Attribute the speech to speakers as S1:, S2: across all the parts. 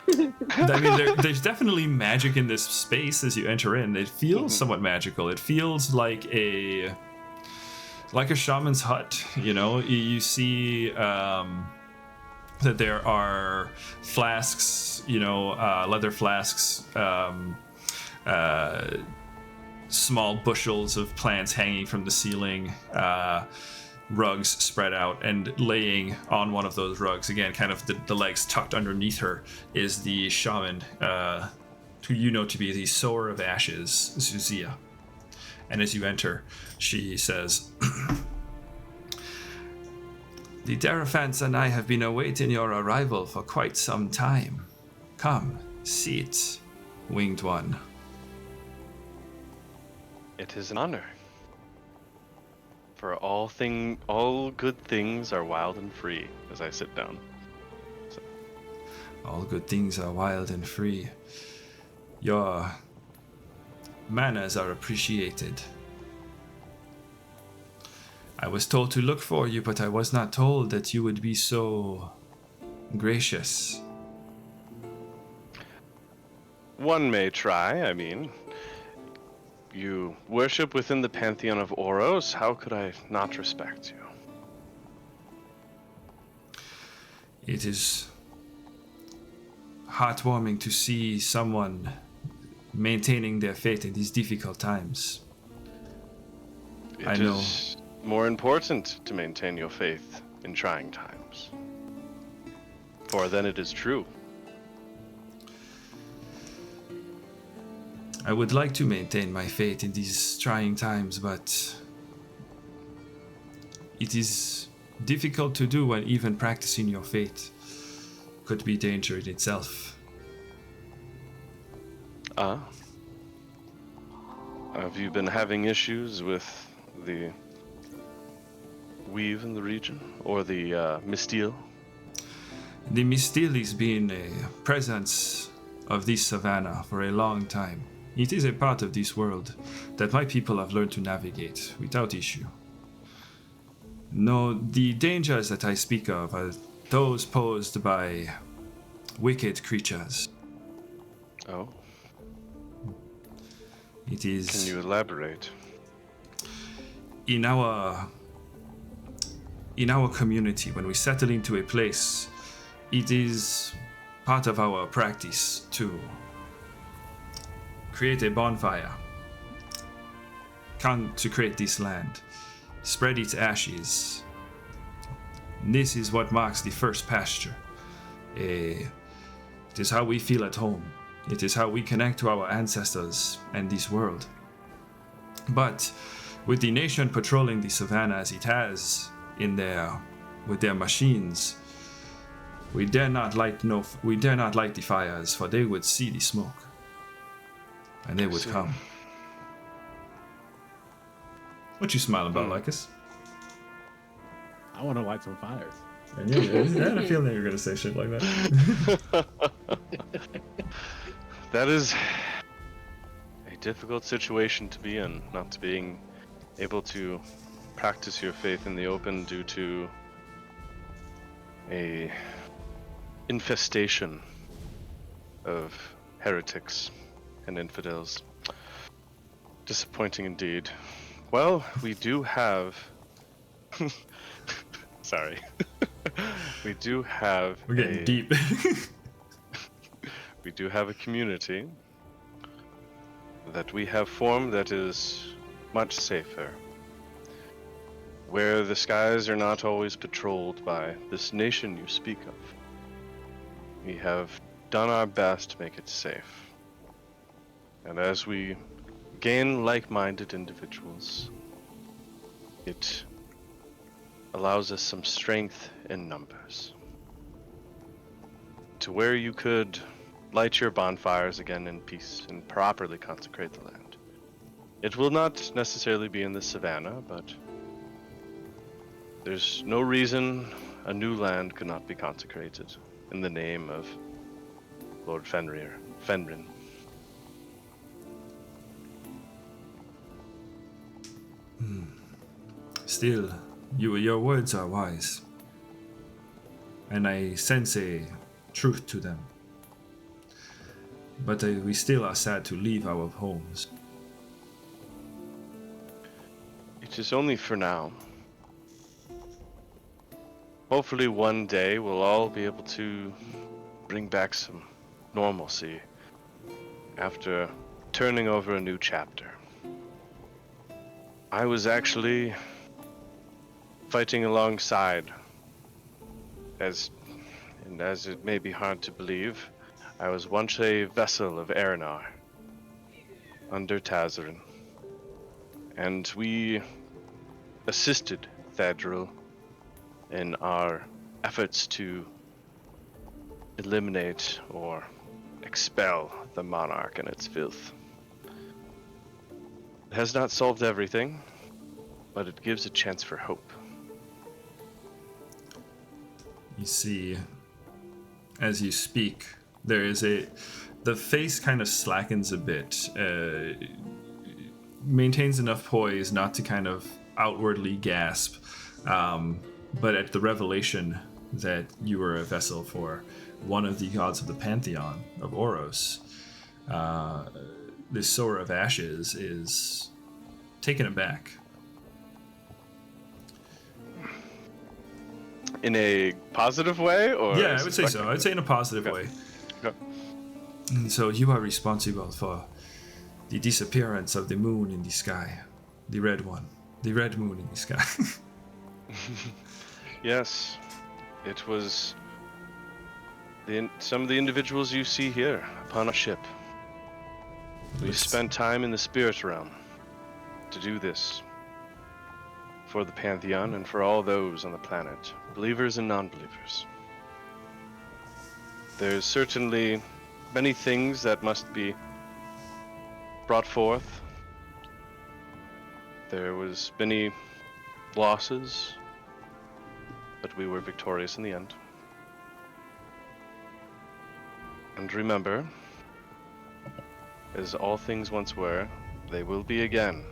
S1: I mean, there's definitely magic in this space as you enter in. It feels somewhat magical. It feels like a shaman's hut. You know, you see that there are flasks, leather flasks, small bushels of plants hanging from the ceiling, rugs spread out, and laying on one of those rugs, again, kind of the legs tucked underneath her, is the shaman, who you know to be the sower of ashes, Zuzia. And as you enter, she says, "The Deraphants and I have been awaiting your arrival for quite some time. Come, sit, winged one."
S2: It is an honor. For all good things are wild and free, as I sit down. So.
S1: All good things are wild and free. Your manners are appreciated. I was told to look for you, but I was not told that you would be so gracious.
S2: One may try, I mean. You worship within the pantheon of Oros. How could I not respect you?
S1: It is heartwarming to see someone maintaining their faith in these difficult times.
S2: It is more important to maintain your faith in trying times. For then it is true.
S1: I would like to maintain my faith in these trying times, but it is difficult to do when even practicing your faith could be danger in itself.
S2: Have you been having issues with the weave in the region, or the Misteel?
S1: The Misteel has been a presence of this savannah for a long time. It is a part of this world that my people have learned to navigate without issue. No, the dangers that I speak of are those posed by wicked creatures.
S2: Oh.
S1: It is...
S2: Can you elaborate?
S1: In our community, when we settle into a place, it is part of our practice to create a bonfire, consecrate this land, spread its ashes. This is what marks the first pasture. It is how we feel at home. It is how we connect to our ancestors and this world. But with the nation patrolling the savannah as it has with their machines, we dare not light the fires, for they would see the smoke. And they would come. What you smiling about, Lycus?
S3: I want to light some fires.
S1: And I had a feeling you were going to say shit like that.
S2: That is a difficult situation to be in, not being able to practice your faith in the open due to a infestation of heretics and infidels. Disappointing indeed. Well, we do have... Sorry. We do have...
S1: We're getting deep.
S2: We do have a community that we have formed that is much safer, where the skies are not always patrolled by this nation you speak of. We have done our best to make it safe. And as we gain like-minded individuals, it allows us some strength in numbers, to where you could light your bonfires again in peace and properly consecrate the land. It will not necessarily be in the savannah, but there's no reason a new land could not be consecrated in the name of Lord Fenrir.
S1: Still, your words are wise, and I sense a truth to them. But we still are sad to leave our homes.
S2: It is only for now. Hopefully one day we'll all be able to bring back some normalcy after turning over a new chapter. I was actually fighting alongside, as it may be hard to believe, I was once a vessel of Erinar under Tazarin, and we assisted Thadril in our efforts to eliminate or expel the monarch and its filth. It has not solved everything, but it gives a chance for hope.
S1: You see, as you speak, the face kind of slackens a bit, maintains enough poise not to kind of outwardly gasp, but at the revelation that you were a vessel for one of the gods of the pantheon of Oros, this sower of ashes is taken aback.
S2: In a positive way, or?
S1: Yeah, I would say so. I'd say in a positive way.
S2: Okay.
S1: And so you are responsible for the disappearance of the moon in the sky. The red one. The red moon in the sky.
S2: Yes. It was some of the individuals you see here upon our ship. We spent time in the spirit realm to do this for the Pantheon and for all those on the planet, believers and non-believers. There's certainly many things that must be brought forth. There was many losses, but we were victorious in the end. And remember, as all things once were, they will be again.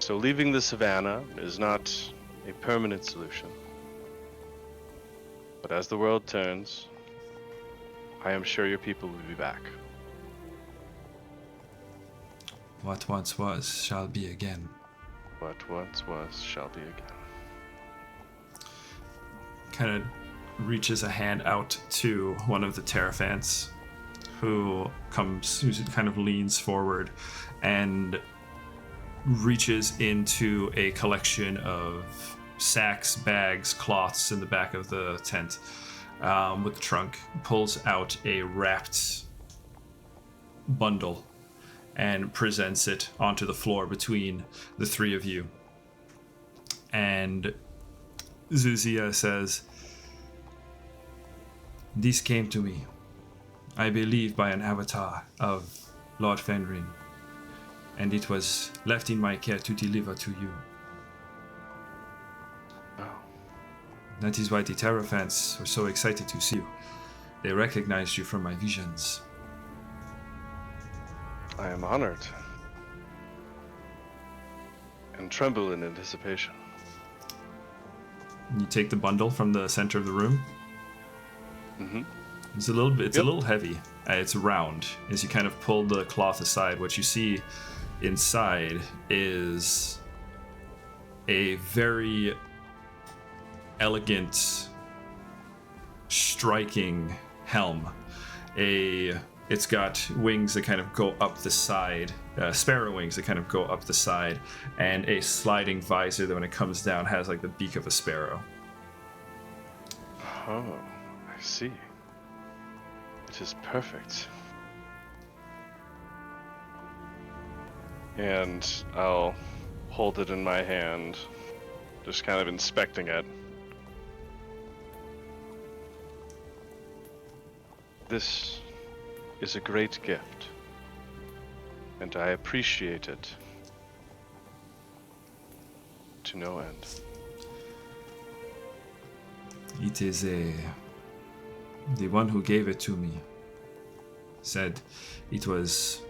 S2: So leaving the savannah is not a permanent solution. But as the world turns, I am sure your people will be back.
S1: What once was shall be again.
S2: What once was shall be again.
S1: Kind of reaches a hand out to one of the Terraphants who kind of leans forward and reaches into a collection of sacks, bags, cloths in the back of the tent with the trunk, pulls out a wrapped bundle and presents it onto the floor between the three of you. And Zuzia says, "This came to me, I believe, by an avatar of Lord Fenrir, and it was left in my care to deliver to you.
S2: Oh.
S1: That is why the Terraphants were so excited to see you. They recognized you from my visions."
S2: I am honored and tremble in anticipation.
S1: You take the bundle from the center of the room.
S2: Mm-hmm.
S1: It's a little heavy. It's round. As you kind of pull the cloth aside, what you see inside is a very elegant, striking helm. It's got wings that kind of go up the side, sparrow wings that kind of go up the side, and a sliding visor that when it comes down has like the beak of a sparrow.
S2: Oh, I see. It is perfect. And I'll hold it in my hand, just kind of inspecting it. This is a great gift, and I appreciate it to no end.
S1: It is the one who gave it to me said it was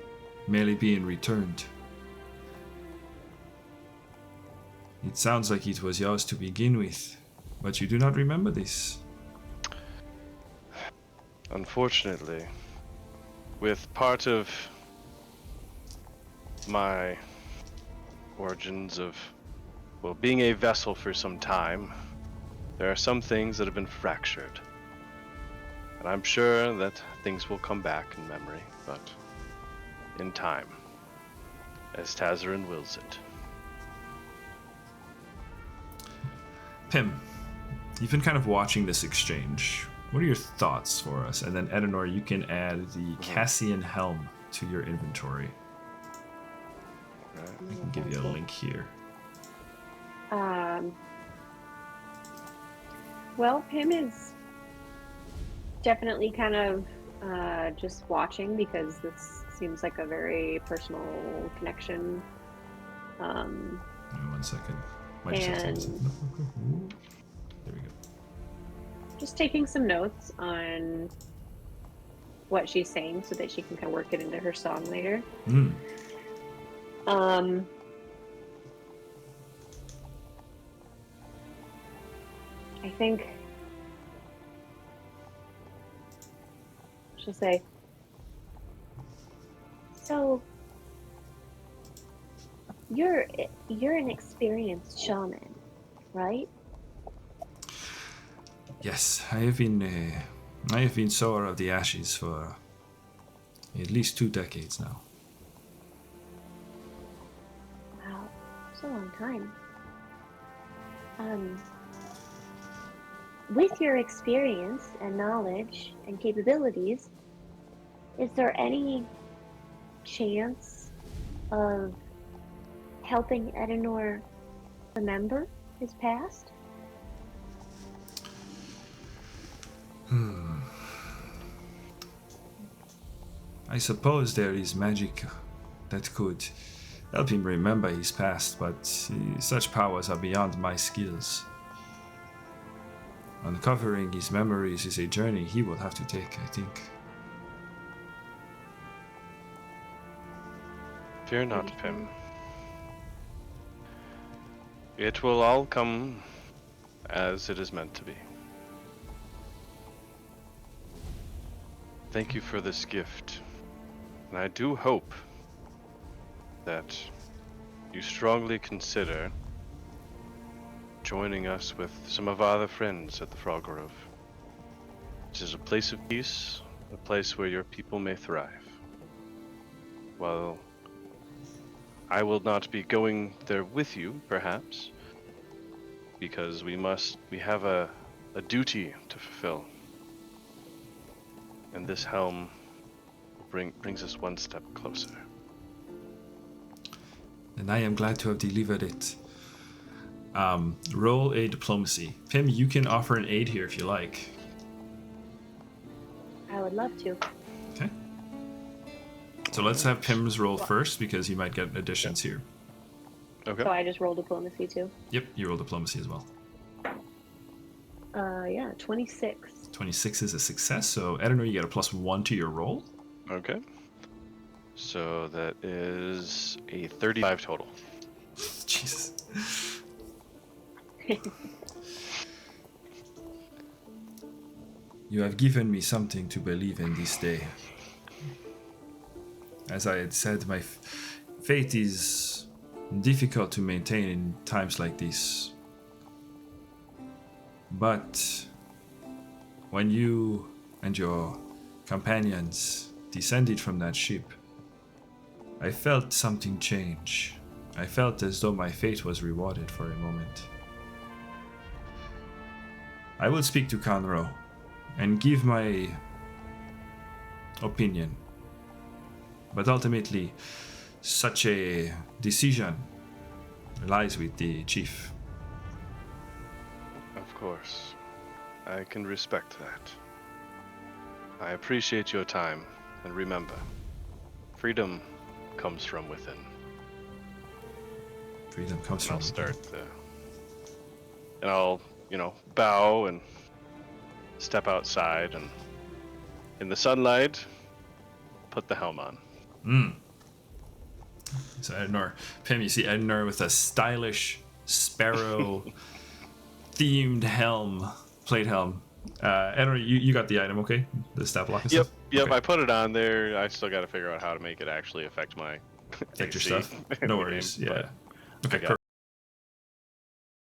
S1: merely being returned. It sounds like it was yours to begin with, but you do not remember this.
S2: Unfortunately, with part of my origins of, well, being a vessel for some time, there are some things that have been fractured. And I'm sure that things will come back in memory, but in time, as Tazarin wills it.
S1: Pim, you've been kind of watching this exchange. What are your thoughts for us? And then Edenor, you can add the Cassian helm to your inventory. I can give you a link here.
S4: Well, Pim is definitely kind of just watching because this seems like a very personal connection.
S1: Give me 1 second. Might just have to listen. There we go.
S4: Just taking some notes on what she's saying so that she can kind of work it into her song later. I think she'll say, so you're an experienced shaman, right?
S1: Yes, I have been sower of the ashes for at least 2 decades now.
S4: Wow, it's a long time. With your experience and knowledge and capabilities, is there any chance of helping Edenor remember his past?
S1: I suppose there is magic that could help him remember his past, but such powers are beyond my skills. Uncovering his memories is a journey he will have to take, I think.
S2: Fear not, Pim. It will all come as it is meant to be. Thank you for this gift. And I do hope that you strongly consider joining us with some of our other friends at the Frog Grove. It is a place of peace, a place where your people may thrive. While I will not be going there with you, perhaps, because we have a duty to fulfill. And this helm brings us one step closer.
S1: And I am glad to have delivered it. Roll a diplomacy. Pim, you can offer an aid here if you like.
S4: I would love to.
S1: Okay. So let's have Pim's roll first because you might get additions here.
S2: Okay.
S4: So I just roll diplomacy too?
S1: Yep, you roll diplomacy as well.
S4: Yeah, 26.
S1: 26 is a success, so Edenor, you get a +1 to your roll.
S2: Okay. So that is a 35 total.
S1: Jesus. You have given me something to believe in this day. As I had said, my faith is difficult to maintain in times like this. But when you and your companions descended from that ship, I felt something change. I felt as though my fate was rewarded for a moment. I will speak to Conroe and give my opinion. But ultimately, such a decision lies with the chief.
S2: Of course. I can respect that. I appreciate your time, and remember, freedom comes from within.
S1: Freedom comes
S2: And
S1: from
S2: I'll start and I'll, bow and step outside, and in the sunlight, put the helm on.
S1: So Edenor, Pim, you see Edenor with a stylish sparrow themed helm, plate helm, Henry, you got the item, okay? The stat block and
S2: Yep,
S1: stuff?
S2: yep.
S1: Okay.
S2: I put it on there. I still got to figure out how to make it actually affect my
S1: Get your
S2: AC
S1: stuff.
S2: in
S1: No
S2: the
S1: worries.
S2: game,
S1: Yeah.
S2: but
S1: Okay,
S2: I got